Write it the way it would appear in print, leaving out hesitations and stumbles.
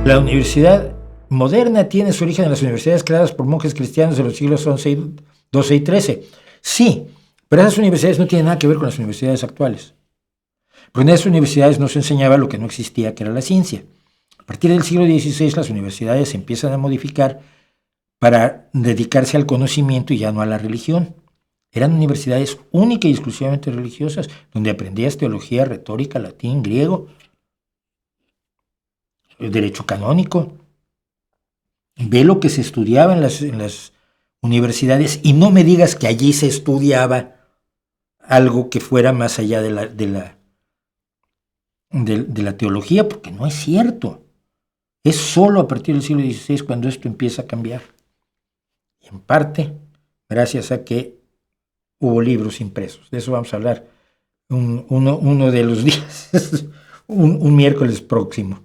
La universidad moderna tiene su origen en las universidades creadas por monjes cristianos de los siglos XI, XII y XIII. Sí, pero esas universidades no tienen nada que ver con las universidades actuales. Porque en esas universidades no se enseñaba lo que no existía, que era la ciencia. A partir del siglo XVI las universidades se empiezan a modificar para dedicarse al conocimiento y ya no a la religión. Eran universidades únicas y exclusivamente religiosas, donde aprendías teología, retórica, latín, griego, derecho canónico. Ve lo que se estudiaba en las universidades y no me digas que allí se estudiaba algo que fuera más allá de la teología, porque no es cierto. Es solo a partir del siglo XVI cuando esto empieza a cambiar. Y en parte, gracias a que hubo libros impresos. De eso vamos a hablar uno de los días, un miércoles próximo.